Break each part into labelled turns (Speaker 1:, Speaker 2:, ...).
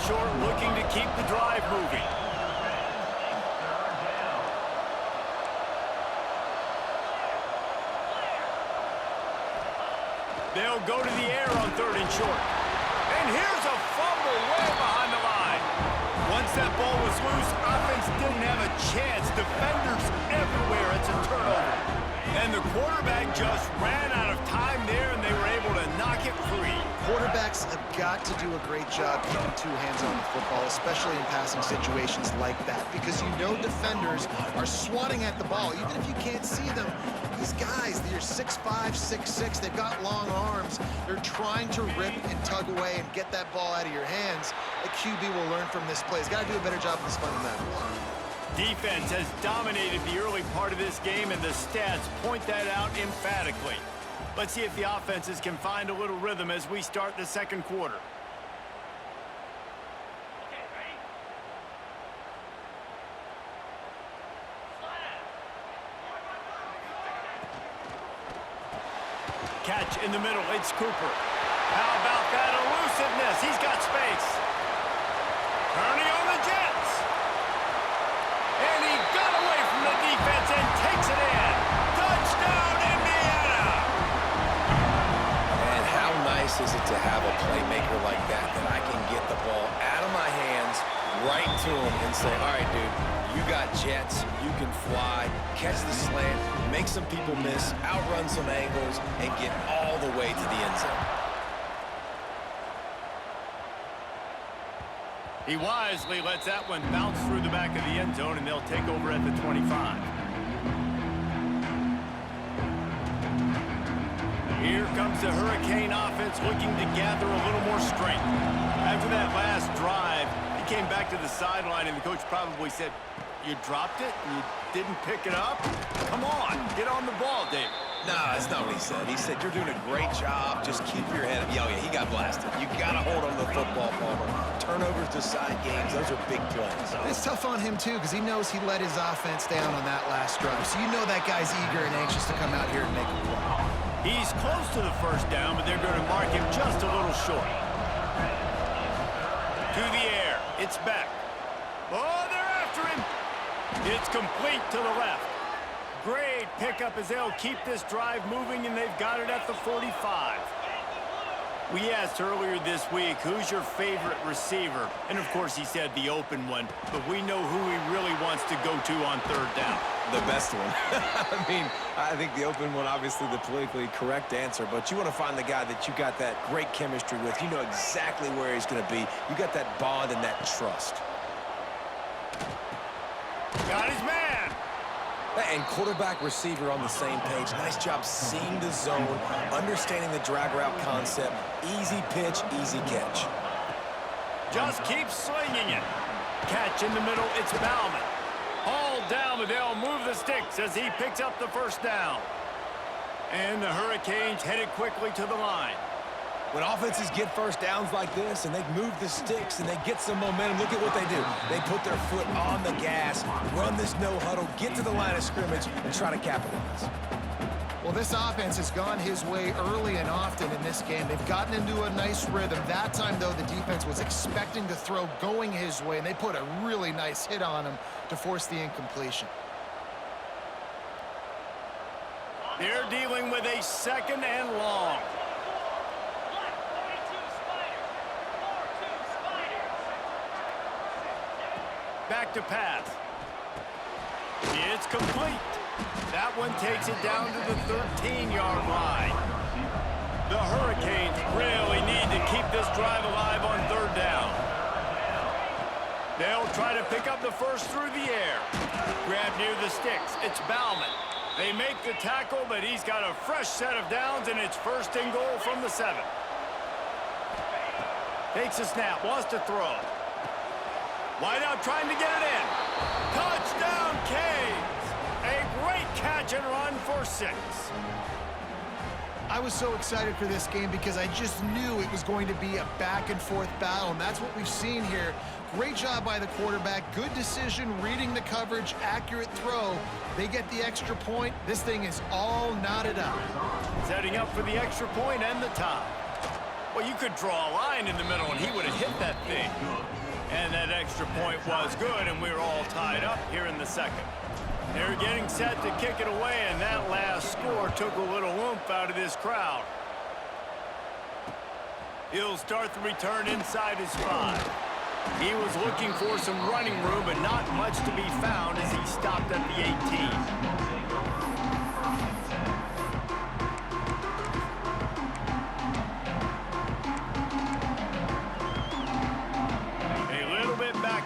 Speaker 1: short, looking to keep the drive moving. They'll go to the air on 3rd and short. And here's a fumble way behind the line. Once that ball was loose, offense didn't have a chance. Defenders everywhere. It's a turnover. And the quarterback just ran out of time there, and they were able to knock it free.
Speaker 2: Quarterbacks have got to do a great job keeping two hands on the football, especially in passing situations like that, because you know defenders are swatting at the ball. Even if you can't see them, these guys, they're 6'5", 6'6", they've got long arms. They're trying to rip and tug away and get that ball out of your hands. A QB will learn from this play. He's got to do a better job of his fundamentals.
Speaker 1: Defense has dominated the early part of this game, and the stats point that out emphatically. Let's see if the offenses can find a little rhythm as we start the second quarter. Catch in the middle, it's Cooper. How about that elusiveness? He's got space. Turning on the Jets. And he got away from the defense and takes it in. Touchdown, Indiana!
Speaker 3: And how nice is it to have a playmaker like that I can get the ball out of my hands, right to him, and say, all right, dude, you got jets, you can fly, catch the slant, make some people miss, outrun some angles, and get all the way to the end zone.
Speaker 1: He wisely lets that one bounce through the back of the end zone, and they'll take over at the 25. Here comes the Hurricane offense looking to gather a little more strength. After that last drive, he came back to the sideline, and the coach probably said, you dropped it and you didn't pick it up? Come on, get on the ball, David.
Speaker 3: No, that's not what he said. He said, you're doing a great job. Just keep your head up. Oh, yeah, he got blasted. You got to hold on to the football, Palmer. Turnovers decide games. Those are big plays.
Speaker 2: It's tough on him, too, because he knows he let his offense down on that last drive. So you know that guy's eager and anxious to come out here and make a play.
Speaker 1: He's close to the first down, but they're going to mark him just a little short. To the air. It's back. Oh, they're after him. It's complete to the left. Great pickup as they'll keep this drive moving, and they've got it at the 45. We asked earlier this week, who's your favorite receiver? And, of course, he said the open one, but we know who he really wants to go to on 3rd down.
Speaker 3: The best one. I mean, I think the open one, obviously the politically correct answer, but you want to find the guy that you got that great chemistry with. You know exactly where he's going to be. You got that bond and that trust.
Speaker 1: Got his man.
Speaker 3: And quarterback receiver on the same page. Nice job seeing the zone, understanding the drag route concept. Easy pitch, easy catch.
Speaker 1: Just keep slinging it. Catch in the middle, it's Bauman. Hauled down, but they'll move the sticks as he picks up the first down. And the Hurricanes headed quickly to the line.
Speaker 3: When offenses get first downs like this and they move the sticks and they get some momentum, look at what they do. They put their foot on the gas, run this no huddle, get to the line of scrimmage, and try to capitalize.
Speaker 2: Well, this offense has gone his way early and often in this game. They've gotten into a nice rhythm. That time, though, the defense was expecting to throw going his way, and they put a really nice hit on him to force the incompletion.
Speaker 1: They're dealing with a 2nd and long. Back to pass. It's complete. That one takes it down to the 13-yard line. The Hurricanes really need to keep this drive alive on 3rd down. They'll try to pick up the first through the air. Grab near the sticks. It's Bauman. They make the tackle, but he's got a fresh set of downs, and it's 1st and goal from the 7. Takes a snap, wants to throw. Wide out trying to get it in. Touchdown, Canes! A great catch and run for 6.
Speaker 2: I was so excited for this game because I just knew it was going to be a back-and-forth battle, and that's what we've seen here. Great job by the quarterback. Good decision, reading the coverage, accurate throw. They get the extra point. This thing is all knotted up.
Speaker 1: Setting up for the extra point and the tie. Well, you could draw a line in the middle, and he would have hit that thing. And that extra point was good, and we're all tied up here in the second. They're getting set to kick it away, and that last score took a little oomph out of this crowd. He'll start the return inside his 5. He was looking for some running room, but not much to be found as he stopped at the 18.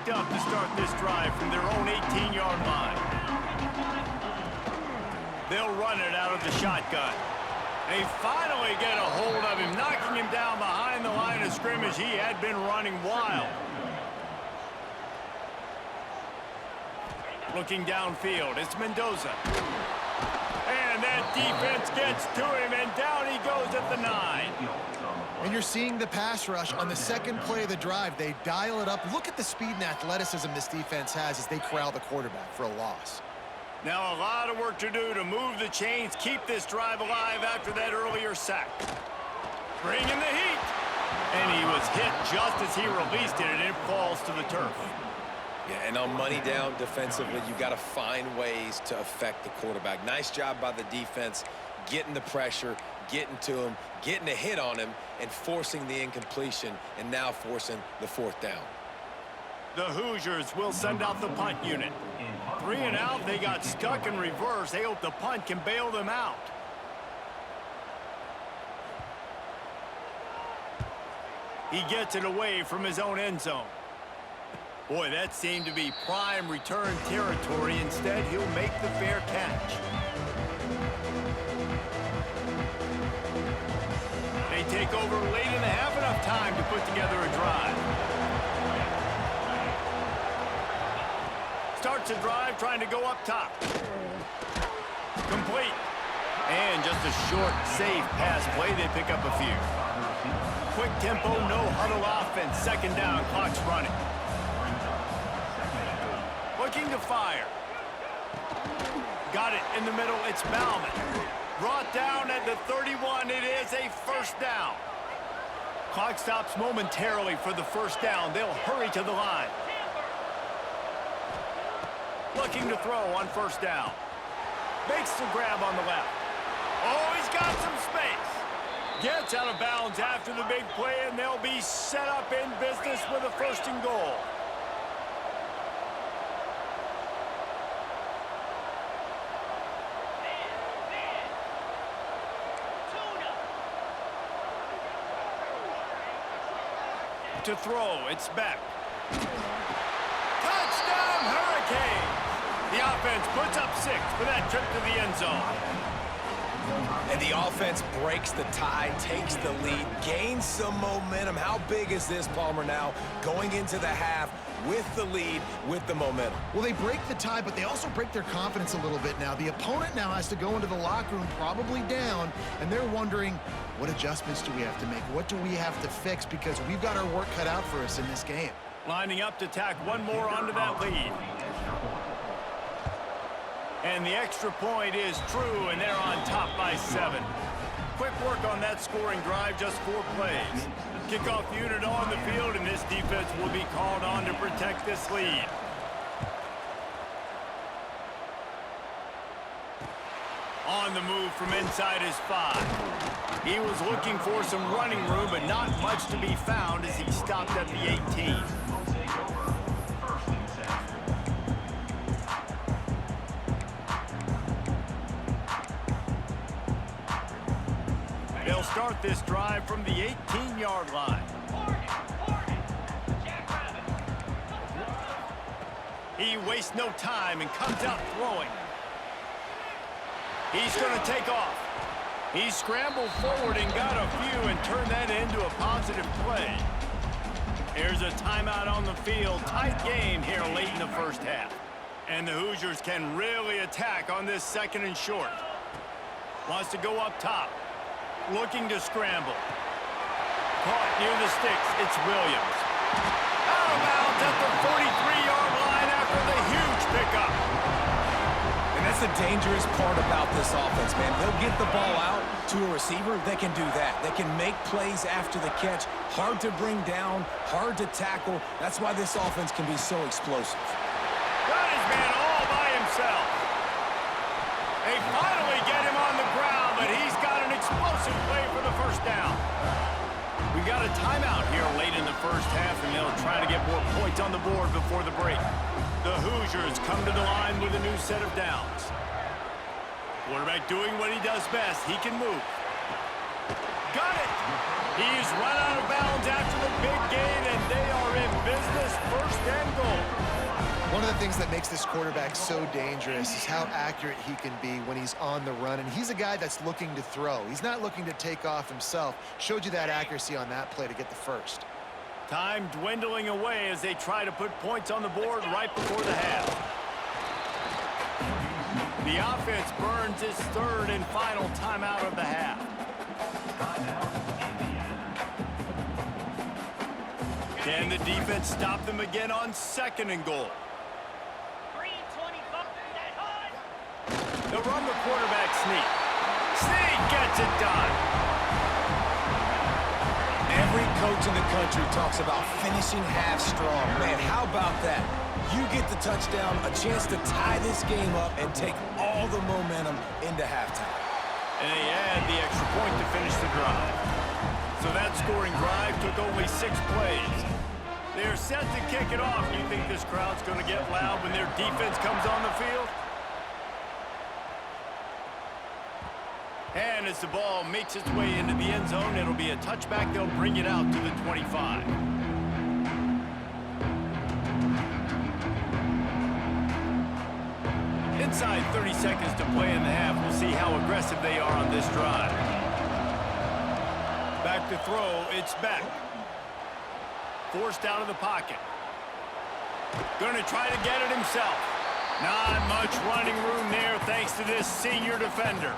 Speaker 1: Up to start this drive from their own 18-yard line. They'll run it out of the shotgun. They finally get a hold of him, knocking him down behind the line of scrimmage. He had been running wild. Looking downfield, it's Mendoza. And that defense gets to him, and down he goes at the 9.
Speaker 2: And you're seeing the pass rush on the second play of the drive. They dial it up. Look at the speed and athleticism this defense has as they corral the quarterback for a loss.
Speaker 1: Now a lot of work to do to move the chains, keep this drive alive after that earlier sack. Bringing the heat. And he was hit just as he released it, and it falls to the turf.
Speaker 3: Yeah, and on money down defensively, you got to find ways to affect the quarterback. Nice job by the defense, getting the pressure, getting to him, getting a hit on him, and forcing the incompletion, and now forcing the 4th down.
Speaker 1: The Hoosiers will send out the punt unit. 3 and out, they got stuck in reverse. They hope the punt can bail them out. He gets it away from his own end zone. Boy, that seemed to be prime return territory. Instead, he'll make the fair catch. They take over late in the half, enough time to put together a drive. Starts a drive trying to go up top. Complete. And just a short, safe pass play. They pick up a few. Quick tempo, no huddle offense. 2nd down, clock's running. Looking to fire. Got it in the middle. It's Bauman. Brought down at the 31. It is a 1st down. Clock stops momentarily for the 1st down. They'll hurry to the line. Looking to throw on 1st down. Makes the grab on the left. Oh, he's got some space. Gets out of bounds after the big play, and they'll be set up in business with a 1st and goal. To throw, it's Beck. Touchdown, Hurricanes! The offense puts up 6 for that trip to the end zone.
Speaker 3: And the offense breaks the tie, takes the lead, gains some momentum. How big is this, Palmer, now going into the half with the lead, with the momentum?
Speaker 2: Well, they break the tie, but they also break their confidence a little bit now. The opponent now has to go into the locker room probably down, and they're wondering, what adjustments do we have to make? What do we have to fix? Because we've got our work cut out for us in this game.
Speaker 1: Lining up to tack one more onto that lead. And the extra point is true, and they're on top by 7. Quick work on that scoring drive, just 4 plays. Kickoff unit on the field, and this defense will be called on to protect this lead. On the move from inside his 5. He was looking for some running room, but not much to be found as he stopped at the 18. They'll start this drive from the 18-yard line. He wastes no time and comes out throwing. He's going to take off. He scrambled forward and got a few and turned that into a positive play. Here's a timeout on the field. Tight game here late in the 1st half. And the Hoosiers can really attack on this 2nd and short. Wants to go up top. Looking to scramble. Caught near the sticks. It's Williams. Out of bounds at the 43-yard line after the huge pickup.
Speaker 3: And that's the dangerous part about this offense, man. They'll get the ball out to a receiver. They can do that. They can make plays after the catch. Hard to bring down, hard to tackle. That's why this offense can be so explosive.
Speaker 1: Got his man all by himself. They finally get him on the ground, but he's got an explosive play for the first down. We got a timeout here late in the first half, and they'll try to get more points on the board before the break. The Hoosiers come to the line with a new set of downs. Quarterback doing what he does best. He can move. Got it! He's run out of bounds after the big gain, and they are in business, first and goal.
Speaker 2: One of the things that makes this quarterback so dangerous is how accurate he can be when he's on the run. And he's a guy that's looking to throw. He's not looking to take off himself. Showed you that accuracy on that play to get the first.
Speaker 1: Time dwindling away as they try to put points on the board right before the half. The offense burns its third and final timeout of the half. Can the defense stop them again on second and goal? They'll run the quarterback sneak. Sneak gets it done.
Speaker 3: Every coach in the country talks about finishing half strong. Man, how about that? You get the touchdown, a chance to tie this game up and take all the momentum into halftime.
Speaker 1: And they add the extra point to finish the drive. So that scoring drive took only 6 plays. They're set to kick it off. You think this crowd's going to get loud when their defense comes on the field? And as the ball makes its way into the end zone, it'll be a touchback. They'll bring it out to the 25. Inside 30 seconds to play in the half. We'll see how aggressive they are on this drive. Back to throw. It's Beck. Forced out of the pocket. Going to try to get it himself. Not much running room there thanks to this senior defender.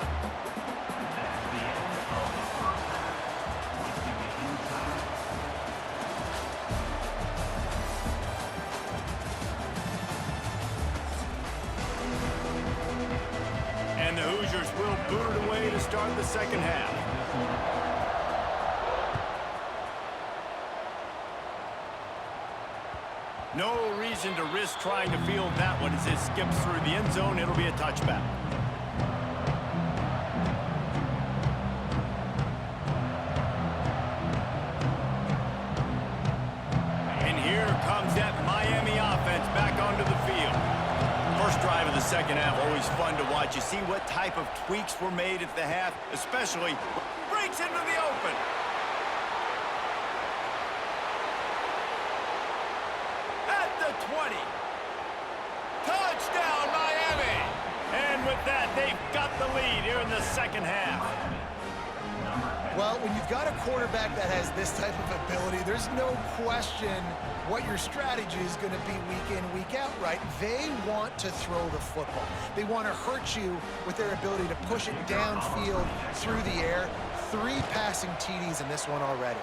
Speaker 1: And the Hoosiers will boot it away to start the second half. No reason to risk trying to field that one as it skips through the end zone. It'll be a touchback. And here comes that Miami offense back onto the field. First drive of the second half, always fun to watch. You see what type of tweaks were made at the half, especially breaks into the open. At the 20. Touchdown, Miami! And with that, they've got the lead here in the second half.
Speaker 2: Well, when you've got a quarterback that has this type of ability, there's no question what your strategy is going to be week in, week out, right? They want to throw the football. They want to hurt you with their ability to push it downfield through the air. 3 passing TDs in this one already.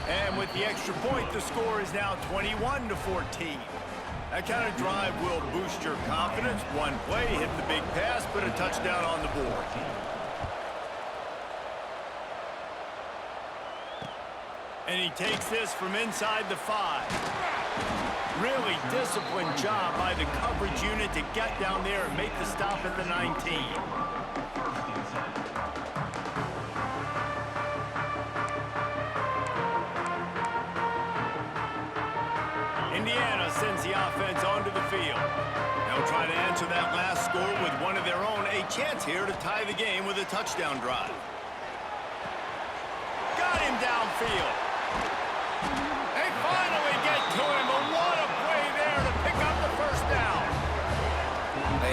Speaker 1: And with the extra point, the score is now 21-14. That kind of drive will boost your confidence. One play, hit the big pass, put a touchdown on the board. And he takes this from inside the 5. Really disciplined job by the coverage unit to get down there and make the stop at the 19. Indiana sends the offense onto the field. They'll try to answer that last score with one of their own. A chance here to tie the game with a touchdown drive. Got him downfield. They finally get to him, but what a play there to pick up the first down.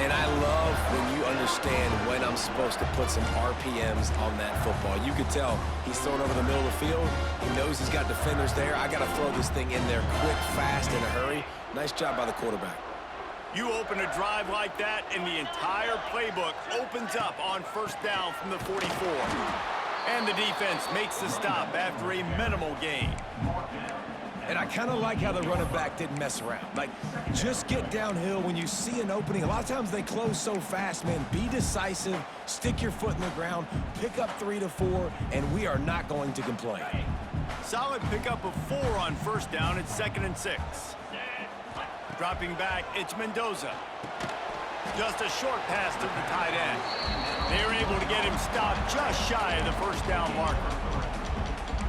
Speaker 3: And I love when you understand when I'm supposed to put some RPMs on that football. You could tell he's thrown over the middle of the field. He knows he's got defenders there. I got to throw this thing in there quick, fast, in a hurry. Nice job by the quarterback.
Speaker 1: You open a drive like that, and the entire playbook opens up on first down from the 44. And the defense makes the stop after a minimal gain.
Speaker 3: And I kind of like how the running back didn't mess around. Like, just get downhill when you see an opening. A lot of times they close so fast, man. Be decisive, stick your foot in the ground, pick up 3 to 4, and we are not going to complain.
Speaker 1: Solid pickup of 4 on first down. It's 2nd and 6. Dropping back, it's Mendoza. Just a short pass to the tight end. They're able to get him stopped just shy of the first down marker.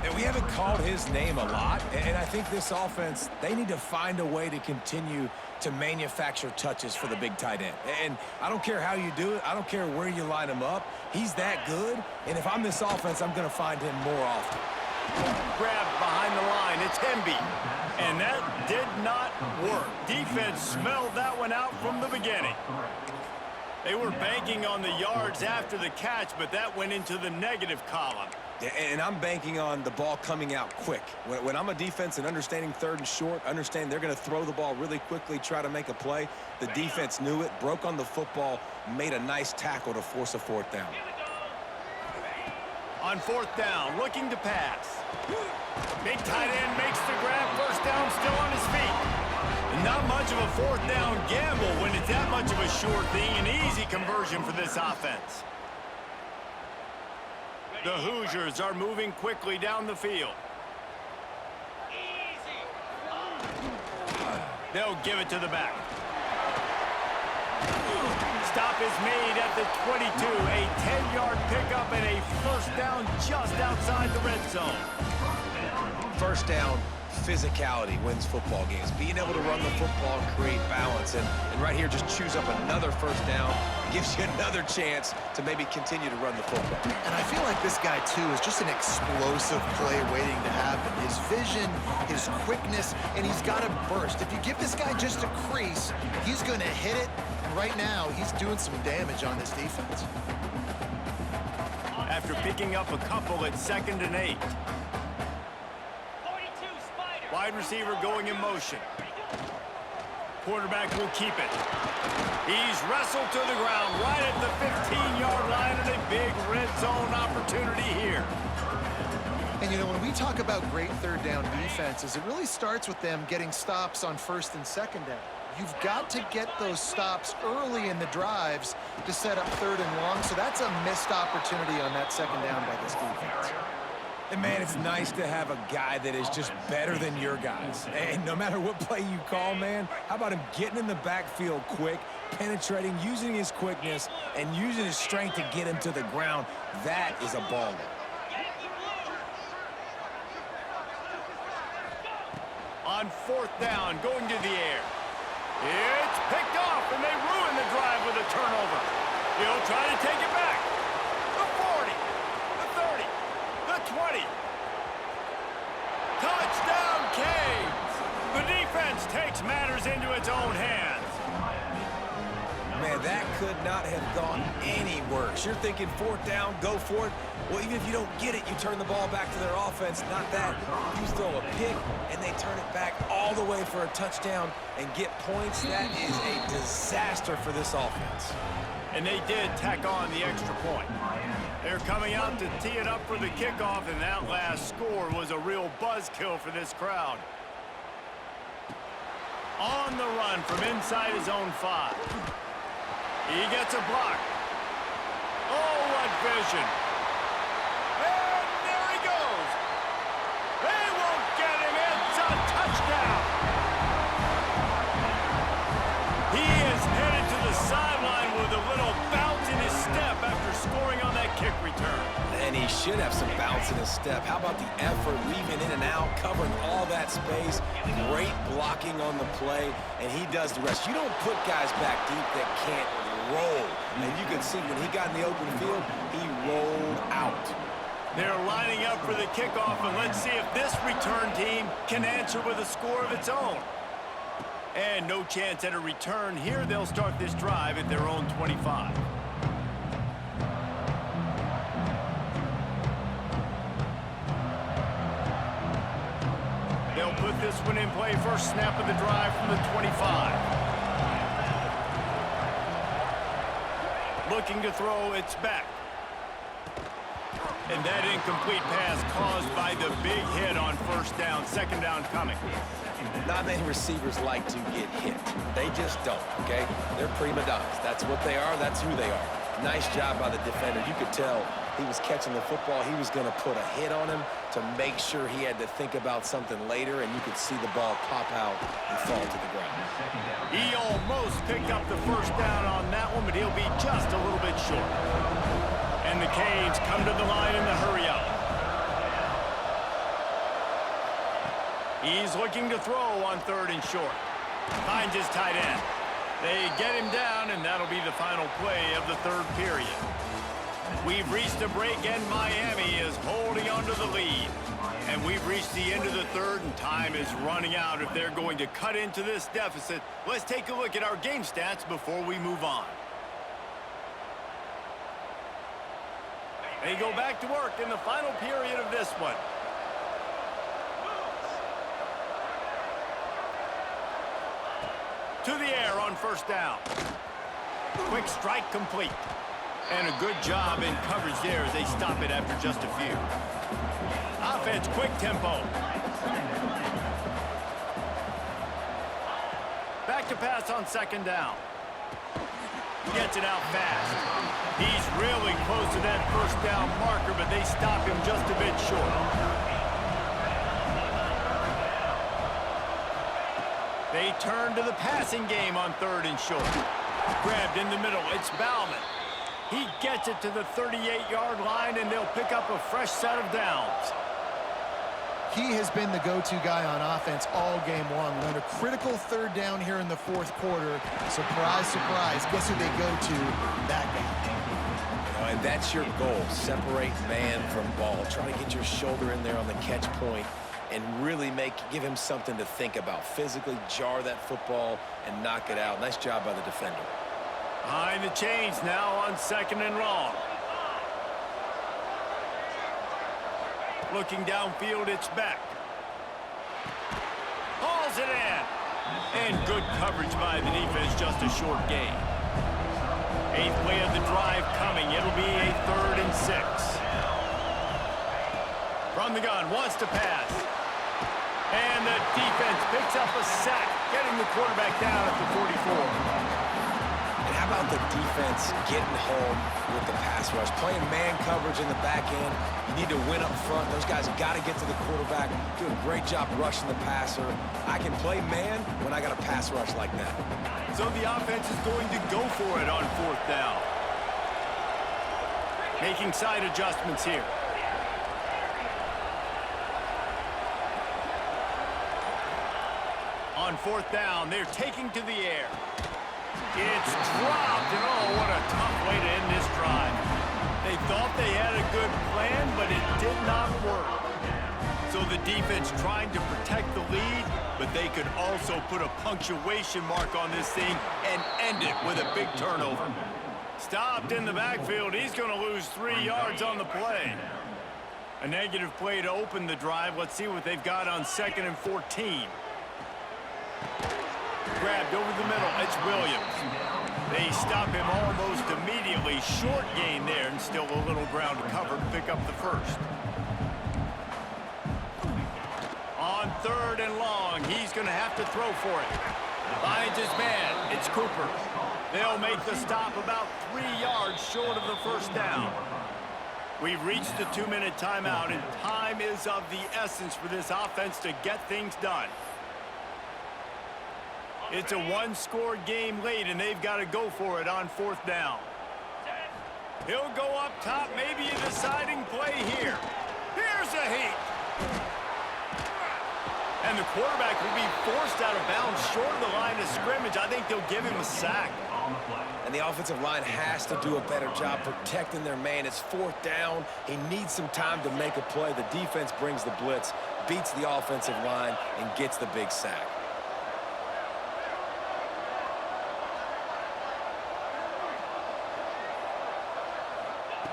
Speaker 3: And we haven't called his name a lot, and I think this offense, they need to find a way to continue to manufacture touches for the big tight end. And I don't care how you do it. I don't care where you line him up. He's that good, and if I'm this offense, I'm going to find him more often.
Speaker 1: Grabbed behind the line, it's Hemby. And that did not work. Defense smelled that one out from the beginning. They were banking on the yards after the catch, but that went into the negative column.
Speaker 3: And I'm banking on the ball coming out quick. When I'm a defense and understanding 3rd and short, understand they're going to throw the ball really quickly, try to make a play. The defense knew it, broke on the football, made a nice tackle to force a 4th down.
Speaker 1: On 4th down, looking to pass. Big tight end makes the grab, first down, still on his feet. Not much of a 4th down gamble when it's that much of a sure thing, an easy conversion for this offense. The Hoosiers are moving quickly down the field. They'll give it to the back. Stop is made at the 22. A 10-yard pickup and a first down just outside the red zone.
Speaker 3: First down, physicality wins football games. Being able to run the football and create balance. And right here, just choose up another first down. Gives you another chance to maybe continue to run the football.
Speaker 2: And I feel like this guy, too, is just an explosive play waiting to happen. His vision, his quickness, and he's got a burst. If you give this guy just a crease, he's going to hit it. And right now, he's doing some damage on this defense.
Speaker 1: After picking up a couple at 2nd and 8. Wide receiver going in motion. Quarterback will keep it. He's wrestled to the ground right at the 15-yard line, and a big red zone opportunity here.
Speaker 2: And, you know, when we talk about great 3rd down defenses, it really starts with them getting stops on 1st and 2nd down. You've got to get those stops early in the drives to set up 3rd and long, so that's a missed opportunity on that 2nd down by this defense.
Speaker 3: And, man, it's nice to have a guy that is just better than your guys. And no matter what play you call, man, how about him getting in the backfield quick, penetrating, using his quickness, and using his strength to get him to the ground? That is a baller.
Speaker 1: On 4th down, going to the air. It's picked off, and they ruin the drive with a turnover. He'll try to take it back. The 40, the 30, the 20. Touchdown, Canes! The defense takes matters into its own hands.
Speaker 3: Man, that could not have gone any worse. You're thinking 4th down, go for it. Well, even if you don't get it, you turn the ball back to their offense. Not that. You throw a pick, and they turn it back all the way for a touchdown and get points. That is a disaster for this offense.
Speaker 1: And they did tack on the extra point. They're coming out to tee it up for the kickoff, and that last score was a real buzzkill for this crowd. On the run from inside his own 5. He gets a block. Oh, what vision. And there he goes. They won't get him. It's a touchdown. He is headed to the sideline with a little bounce in his step after scoring on that kick return.
Speaker 3: And he should have some bounce in his step. How about the effort, weaving in and out, covering all that space, great blocking on the play, and he does the rest. You don't put guys back deep that can't roll. And you can see when he got in the open field, he rolled out.
Speaker 1: They're lining up for the kickoff, and let's see if this return team can answer with a score of its own. And no chance at a return here. They'll start this drive at their own 25. They'll put this one in play. First snap of the drive from the 25. Looking to throw, it's back. And that incomplete pass caused by the big hit on first down, second down coming.
Speaker 3: Not many receivers like to get hit. They just don't, okay? They're prima donnas. That's what they are. That's who they are. Nice job by the defender. You could tell he was catching the football. He was going to put a hit on him to make sure he had to think about something later, and you could see the ball pop out and fall to the ground.
Speaker 1: He almost picked up the first down on that one, but he'll be just a little bit short. And the Canes come to the line in the hurry-up. He's looking to throw on third and short. Finds his tight end. They get him down, and that'll be the final play of the third period. We've reached a break, and Miami is holding on to the lead. And we've reached the end of the third, and time is running out if they're going to cut into this deficit. Let's take a look at our game stats before we move on. They go back to work in the final period of this one. To the air on first down. Quick strike complete. And a good job in coverage there as they stop it after just a few. Offense, quick tempo. Back to pass on second down. Gets it out fast. He's really close to that first down marker, but they stop him just a bit short. They turn to the passing game on third and short. Grabbed in the middle. It's Bauman. He gets it to the 38-yard line, and they'll pick up a fresh set of downs.
Speaker 2: He has been the go-to guy on offense all game long. Learned a critical third down here in the fourth quarter. Surprise, surprise. Guess who they go to? That guy.
Speaker 3: And that's your goal. Separate man from ball. Try to get your shoulder in there on the catch point and really give him something to think about. Physically jar that football and knock it out. Nice job by the defender.
Speaker 1: Behind the chains now on second and long. Looking downfield, it's Beck. Hauls it in. And good coverage by the defense, just a short gain. Eighth play of the drive coming. It'll be a 3rd and 6. From the gun, wants to pass. And the defense picks up a sack, getting the quarterback down at the 44.
Speaker 3: How about the defense getting home with the pass rush? Playing man coverage in the back end. You need to win up front. Those guys got to get to the quarterback. Do a great job rushing the passer. I can play man when I got a pass rush like that.
Speaker 1: So the offense is going to go for it on fourth down. Making side adjustments here. On fourth down, they're taking to the air. It's dropped, and oh, what a tough way to end this drive. They thought they had a good plan, but it did not work. So the defense trying to protect the lead, but they could also put a punctuation mark on this thing and end it with a big turnover. Stopped in the backfield. He's going to lose 3 yards on the play. A negative play to open the drive. Let's see what they've got on 2nd and 14. Grabbed over the middle. It's Williams. They stop him almost immediately. Short gain there, and still a little ground to cover to pick up the first. On 3rd and long, he's going to have to throw for it. Finds his man. It's Cooper. They'll make the stop about 3 yards short of the first down. We've reached the 2-minute timeout, and time is of the essence for this offense to get things done. It's a one-score game late, and they've got to go for it on fourth down. He'll go up top, maybe a deciding play here. Here's a heat. And the quarterback will be forced out of bounds short of the line of scrimmage. I think they'll give him a sack.
Speaker 3: And the offensive line has to do a better job protecting their man. It's fourth down. He needs some time to make a play. The defense brings the blitz, beats the offensive line, and gets the big sack.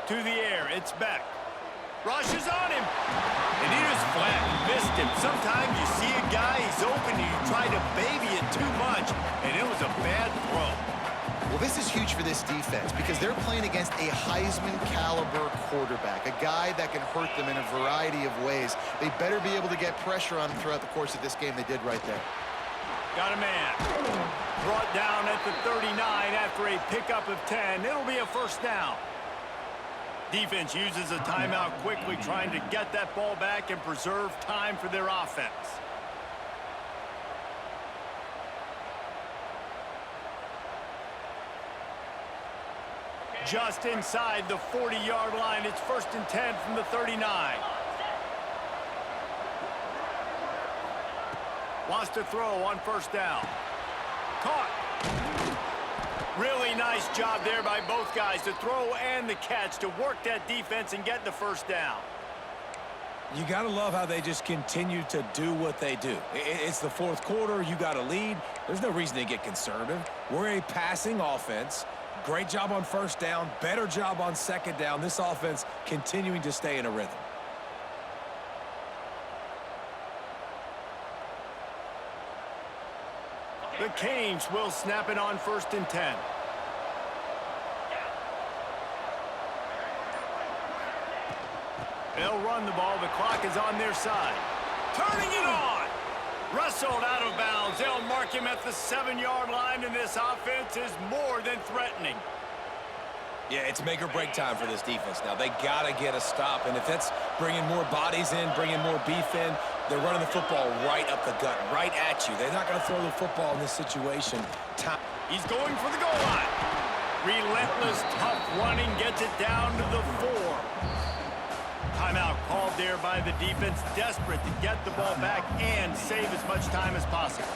Speaker 1: To the air, it's Beck. Rushes on him. And he just flat missed him. Sometimes you see a guy, he's open, and you try to baby it too much, and it was a bad throw.
Speaker 2: Well, this is huge for this defense because they're playing against a Heisman caliber quarterback, a guy that can hurt them in a variety of ways. They better be able to get pressure on him throughout the course of this game. They did right there.
Speaker 1: Got a man. Brought down at the 39 after a pickup of 10. It'll be a first down. Defense uses a timeout quickly, trying to get that ball back and preserve time for their offense. Just inside the 40-yard line. It's 1st and 10 from the 39. Wants to throw on first down. Caught. Really nice job there by both guys to throw and the catch to work that defense and get the first down.
Speaker 3: You got to love how they just continue to do what they do. It's the fourth quarter. You got a lead. There's no reason to get conservative. We're a passing offense. Great job on first down. Better job on second down. This offense continuing to stay in a rhythm.
Speaker 1: The Canes will snap it on 1st and 10. They'll run the ball. The clock is on their side. Turning it on. Wrestled out of bounds. They'll mark him at the 7-yard line, and this offense is more than threatening.
Speaker 3: Yeah, it's make or break time for this defense now. They got to get a stop, and if that's bringing more bodies in, bringing more beef in, they're running the football right up the gut, right at you. They're not going to throw the football in this situation.
Speaker 1: He's going for the goal line. Relentless, tough running gets it down to the 4. Timeout called there by the defense, desperate to get the ball back and save as much time as possible.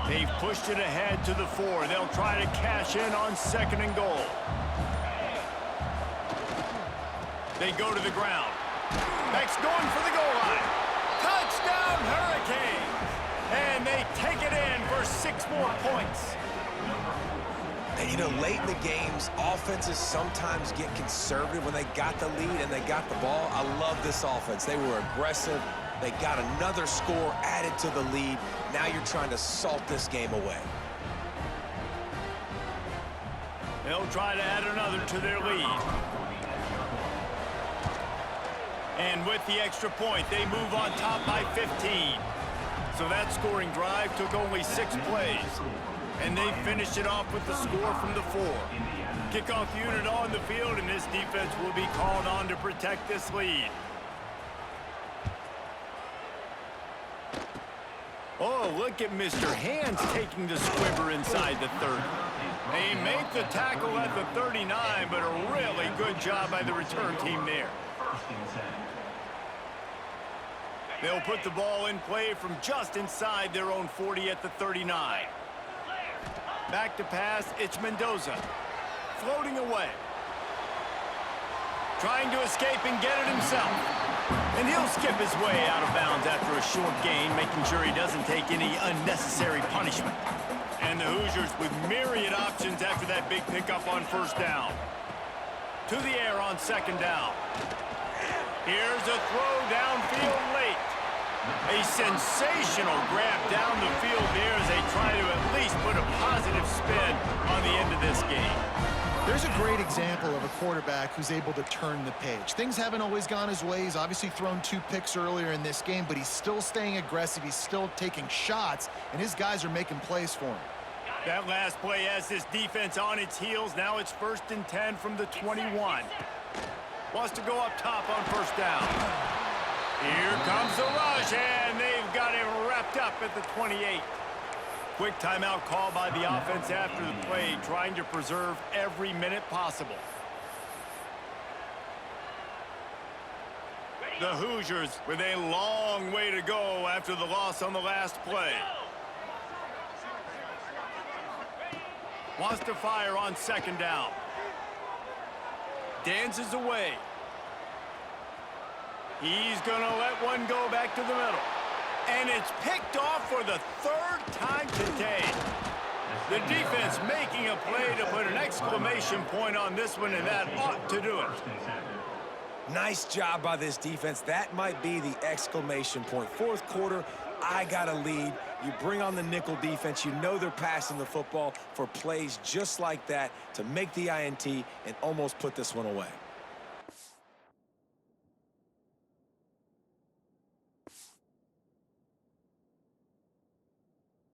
Speaker 1: They've pushed it ahead to the 4. They'll try to cash in on 2nd and goal. They go to the ground. Beck's going for the goal line. Touchdown, Hurricanes! And they take it in for 6 more points.
Speaker 3: And, you know, late in the games, offenses sometimes get conservative when they got the lead and they got the ball. I love this offense. They were aggressive. They got another score added to the lead. Now you're trying to salt this game away.
Speaker 1: They'll try to add another to their lead. And with the extra point, they move on top by 15. So that scoring drive took only 6 plays. And they finished it off with the score from the 4. Kickoff unit on the field, and this defense will be called on to protect this lead. Oh, look at Mr. Hands taking the squibber inside the 30. They make the tackle at the 39, but a really good job by the return team there. They'll put the ball in play from just inside their own 40 at the 39. Back to pass, it's Mendoza. Floating away. Trying to escape and get it himself. And he'll skip his way out of bounds after a short gain, making sure he doesn't take any unnecessary punishment. And the Hoosiers with myriad options after that big pickup on first down. To the air on second down. Here's a throw downfield late. A sensational grab down the field there as they try to at least put a positive spin on the end of this game.
Speaker 2: There's a great example of a quarterback who's able to turn the page. Things haven't always gone his way. He's obviously thrown 2 picks earlier in this game, but he's still staying aggressive. He's still taking shots, and his guys are making plays for him.
Speaker 1: That last play has this defense on its heels. Now it's 1st and 10 from the 21. Wants to go up top on first down. Here comes the rush, and they've got him wrapped up at the 28. Quick timeout call by the offense after the play, trying to preserve every minute possible. The Hoosiers with a long way to go after the loss on the last play. Wants to fire on second down. Dances away. He's going to let one go back to the middle. And it's picked off for the 3rd time today. The defense making a play to put an exclamation point on this one, and that ought to do it.
Speaker 3: Nice job by this defense. That might be the exclamation point. Fourth quarter, I got a lead. You bring on the nickel defense. You know they're passing the football for plays just like that to make the INT and almost put this one away.